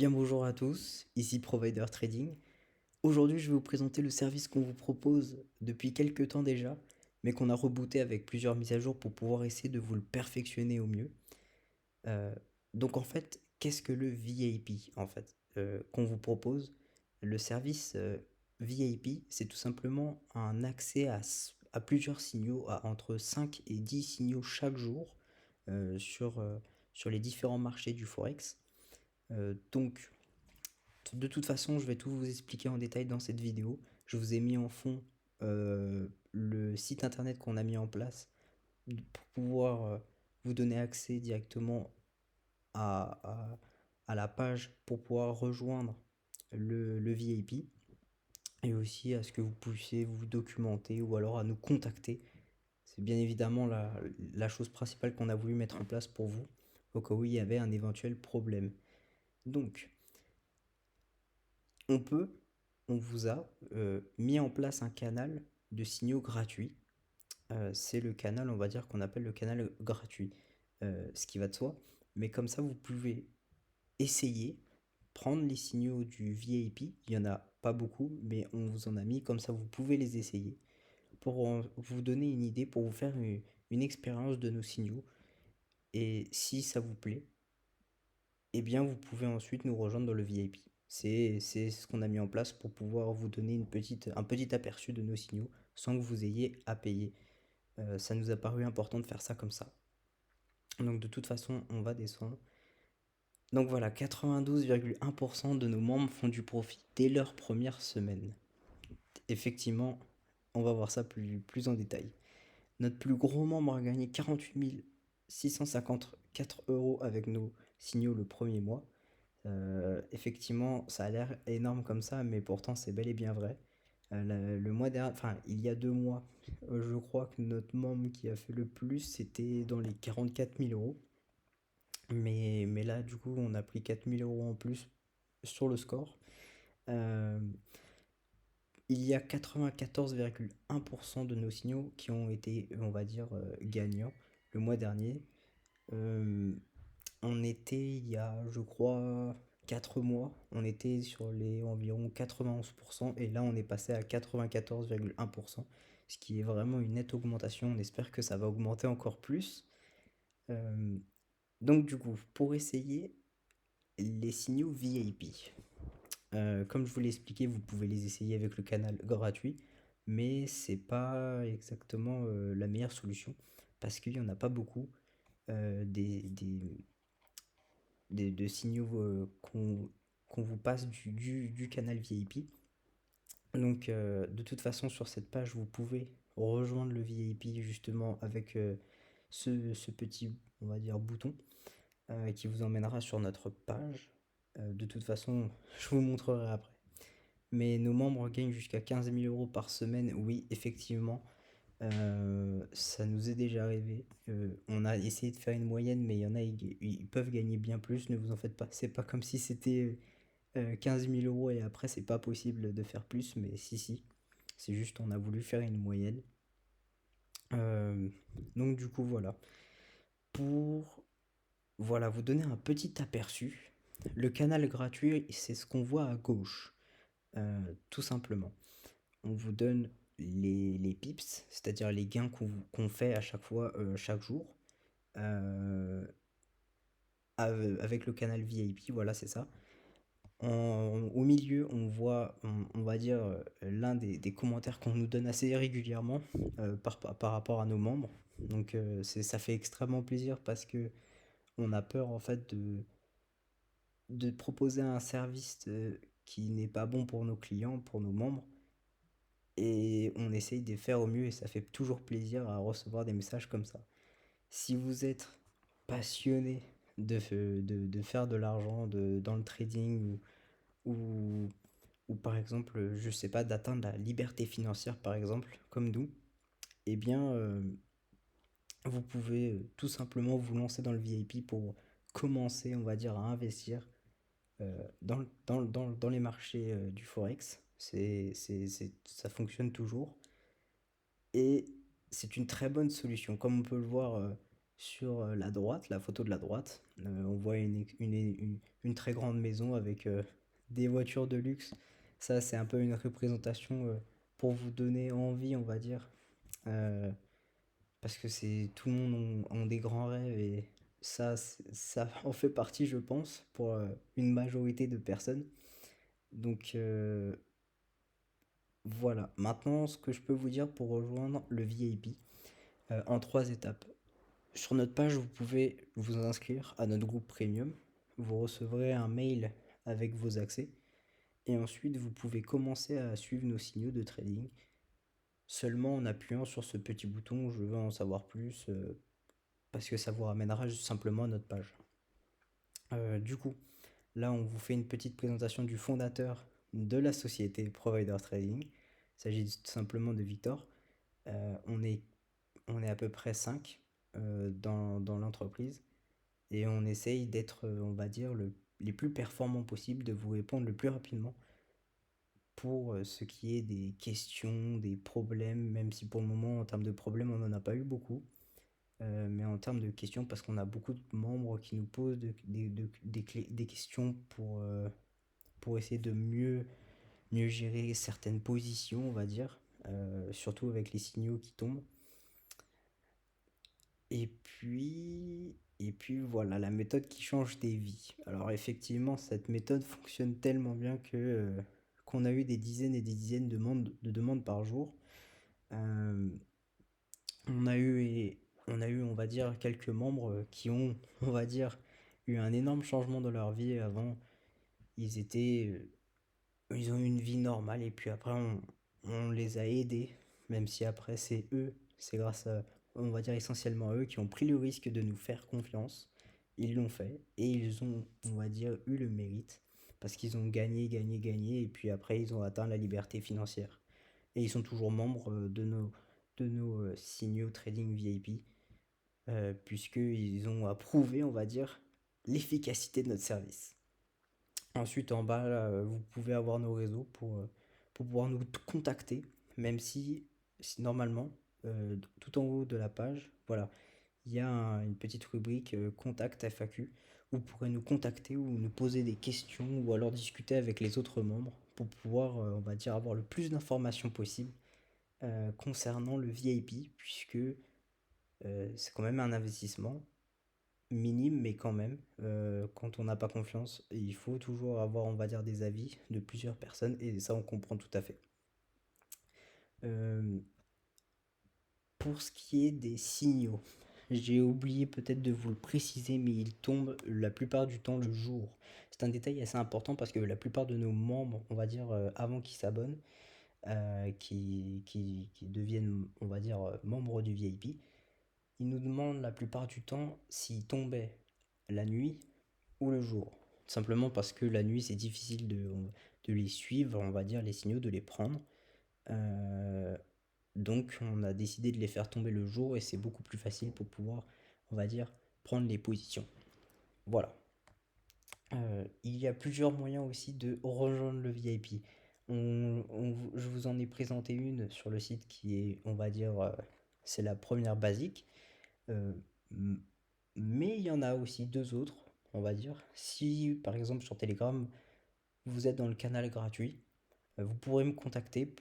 Bien bonjour à tous, ici Provider Trading. Aujourd'hui, je vais vous présenter le service qu'on vous propose depuis quelques temps déjà, mais qu'on a rebooté avec plusieurs mises à jour pour pouvoir essayer de vous le perfectionner au mieux. Euh, donc en fait, qu'est-ce que le VIP en fait qu'on vous propose? Le service VIP, c'est tout simplement un accès à plusieurs signaux, à entre 5 et 10 signaux chaque jour sur les différents marchés du Forex. Donc de toute façon, je vais tout vous expliquer en détail dans cette vidéo. Je vous ai mis en fond le site internet qu'on a mis en place pour pouvoir vous donner accès directement à, à- à la page pour pouvoir rejoindre le VIP et aussi à ce que vous puissiez vous documenter ou alors à nous contacter. C'est bien évidemment la chose principale qu'on a voulu mettre en place pour vous au cas où il y avait un éventuel problème. Donc, on peut, on vous a mis en place un canal de signaux gratuits. C'est le canal, on va dire, qu'on appelle le canal gratuit. Ce qui va de soi. Mais comme ça, vous pouvez essayer, prendre les signaux du VIP. Il n'y en a pas beaucoup, mais on vous en a mis. Comme ça, vous pouvez les essayer pour vous donner une idée, pour vous faire une expérience de nos signaux. Et si ça vous plaît, eh bien, vous pouvez ensuite nous rejoindre dans le VIP. C'est ce qu'on a mis en place pour pouvoir vous donner un petit aperçu de nos signaux sans que vous ayez à payer. Ça nous a paru important de faire ça comme ça. Donc de toute façon, on va descendre. Donc voilà, 92,1% de nos membres font du profit dès leur première semaine. Effectivement, on va voir ça plus en détail. Notre plus gros membre a gagné 48 654 euros avec nos signaux le premier mois. Effectivement, ça a l'air énorme comme ça, mais pourtant c'est bel et bien vrai. Le mois dernier, enfin il y a 2 mois, je crois que notre membre qui a fait le plus, c'était dans les 44 000 euros. Mais là, du coup, on a pris 4 000 euros en plus sur le score. Euh, il y a 94,1% de nos signaux qui ont été, on va dire, gagnants le mois dernier. Euh, On était il y a, je crois, 4 mois, on était sur les environ 91% et là on est passé à 94,1%, ce qui est vraiment une nette augmentation. On espère que ça va augmenter encore plus. Euh, donc du coup, pour essayer les signaux VIP, comme je vous l'ai expliqué, vous pouvez les essayer avec le canal gratuit, mais c'est pas exactement la meilleure solution parce qu'il n'y en a pas beaucoup de signaux qu'on vous passe du canal VIP. Donc de toute façon sur cette page vous pouvez rejoindre le VIP justement avec ce petit on va dire bouton qui vous emmènera sur notre page. De toute façon je vous montrerai après. Mais nos membres gagnent jusqu'à 15 000 euros par semaine. Oui, effectivement, ça nous est déjà arrivé. On a essayé de faire une moyenne, mais il y en a, ils peuvent gagner bien plus. Ne vous en faites pas. C'est pas comme si c'était 15 000 euros et après, c'est pas possible de faire plus. Mais si, si. C'est juste, on a voulu faire une moyenne. Euh, donc, du coup, voilà. Pour voilà, vous donner un petit aperçu, le canal gratuit, c'est ce qu'on voit à gauche. Tout simplement. On vous donne les pips, c'est-à-dire les gains qu'on fait à chaque fois, chaque jour, euh, avec le canal VIP, voilà, c'est ça. Au milieu, on voit, on va dire, l'un des commentaires qu'on nous donne assez régulièrement par rapport à nos membres. Donc ça fait extrêmement plaisir parce que on a peur en fait de proposer un service qui n'est pas bon pour nos clients, pour nos membres. Et on essaye de faire au mieux et ça fait toujours plaisir à recevoir des messages comme ça. Si vous êtes passionné de faire de l'argent dans le trading ou, ou par exemple, je sais pas, d'atteindre la liberté financière par exemple, comme nous, eh bien, vous pouvez tout simplement vous lancer dans le VIP pour commencer, on va dire, à investir dans les marchés du Forex. Ça fonctionne toujours. Et c'est une très bonne solution. Comme on peut le voir Sur la droite, la photo de la droite, on voit une très grande maison avec des voitures de luxe. Ça, c'est un peu une représentation pour vous donner envie, on va dire. Euh, Parce que c'est tout le monde ont des grands rêves et ça en fait partie, je pense, pour une majorité de personnes. Donc voilà. Maintenant, ce que je peux vous dire pour rejoindre le VIP en trois étapes. Sur notre page, vous pouvez vous inscrire à notre groupe premium. Vous recevrez un mail avec vos accès. Et ensuite, vous pouvez commencer à suivre nos signaux de trading seulement en appuyant sur ce petit bouton je veux en savoir plus parce que ça vous ramènera juste simplement à notre page. Du coup, là, on vous fait une petite présentation du fondateur de la société Provider Trading. Il s'agit tout simplement de Victor. Euh, on, est, on est à peu près 5 dans l'entreprise et on essaye d'être, on va dire, les plus performants possibles, de vous répondre le plus rapidement pour ce qui est des questions, des problèmes, même si pour le moment, en termes de problèmes, on n'en a pas eu beaucoup. Mais en termes de questions, parce qu'on a beaucoup de membres qui nous posent des questions pour essayer de mieux gérer certaines positions, on va dire, surtout avec les signaux qui tombent. Et puis voilà, la méthode qui change des vies. Alors effectivement, cette méthode fonctionne tellement bien qu'on a eu des dizaines et des dizaines de demandes par jour. Euh, on a eu, on va dire, quelques membres qui ont, on va dire, eu un énorme changement dans leur vie. Avant, ils étaient, ils ont eu une vie normale et puis après, on les a aidés, même si après, c'est grâce à, on va dire, essentiellement eux qui ont pris le risque de nous faire confiance. Ils l'ont fait et ils ont, on va dire, eu le mérite parce qu'ils ont gagné, gagné, gagné et puis après, ils ont atteint la liberté financière. Et ils sont toujours membres de nos signaux trading VIP, puisqu'ils ont approuvé, on va dire, l'efficacité de notre service. Ensuite, en bas, là, vous pouvez avoir nos réseaux pour pouvoir nous contacter, même si normalement, tout en haut de la page, voilà, il y a une petite rubrique Contact FAQ. Vous pourrez nous contacter ou nous poser des questions ou alors discuter avec les autres membres pour pouvoir, on va dire, avoir le plus d'informations possible concernant le VIP, puisque c'est quand même un investissement minime, mais quand même, quand on n'a pas confiance, il faut toujours avoir, on va dire, des avis de plusieurs personnes, et ça, on comprend tout à fait. Euh, pour ce qui est des signaux, j'ai oublié peut-être de vous le préciser, mais ils tombent la plupart du temps le jour. C'est un détail assez important parce que la plupart de nos membres, on va dire, avant qu'ils s'abonnent, qui deviennent, on va dire, membres du VIP, ils nous demandent la plupart du temps s'ils tombaient la nuit ou le jour. Simplement parce que la nuit, c'est difficile de les suivre, on va dire, les signaux, de les prendre. Euh, donc, on a décidé de les faire tomber le jour et c'est beaucoup plus facile pour pouvoir, on va dire, prendre les positions. Voilà. Il y a plusieurs moyens aussi de rejoindre le VIP. Je vous en ai présenté une sur le site qui est, on va dire, c'est la première basique. Euh, mais il y en a aussi deux autres, on va dire. Si par exemple sur Telegram, vous êtes dans le canal gratuit, vous pourrez me contacter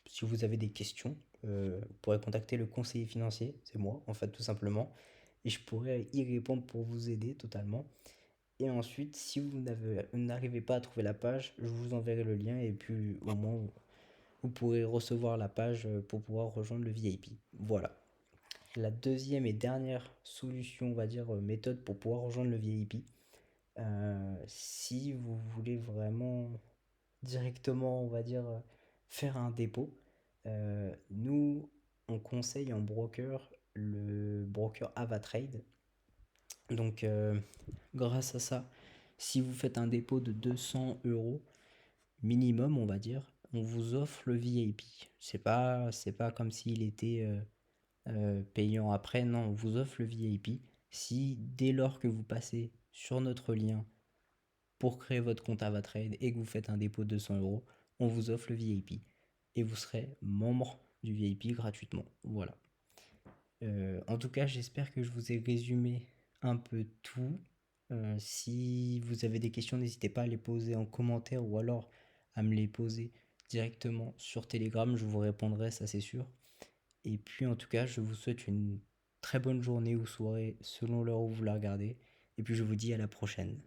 si vous avez des questions. Vous pourrez contacter le conseiller financier, c'est moi en fait tout simplement, et je pourrais y répondre pour vous aider totalement. Et ensuite, si n'arrivez pas à trouver la page, je vous enverrai le lien et puis au moins vous pourrez recevoir la page pour pouvoir rejoindre le VIP. Voilà. La deuxième et dernière solution, on va dire, méthode pour pouvoir rejoindre le VIP, si vous voulez vraiment directement, on va dire, faire un dépôt, nous, on conseille en broker le broker Avatrade. Donc, grâce à ça, si vous faites un dépôt de 200 € minimum, on va dire, on vous offre le VIP. C'est pas comme s'il était payant après. Non, on vous offre le VIP. Si dès lors que vous passez sur notre lien pour créer votre compte Avatrade et que vous faites un dépôt de 200 €, on vous offre le VIP. Et vous serez membre du VIP gratuitement. Voilà. En tout cas, j'espère que je vous ai résumé un peu tout. Si vous avez des questions, n'hésitez pas à les poser en commentaire ou alors à me les poser directement sur Telegram. Je vous répondrai, ça c'est sûr. Et puis en tout cas, je vous souhaite une très bonne journée ou soirée selon l'heure où vous la regardez. Et puis je vous dis à la prochaine.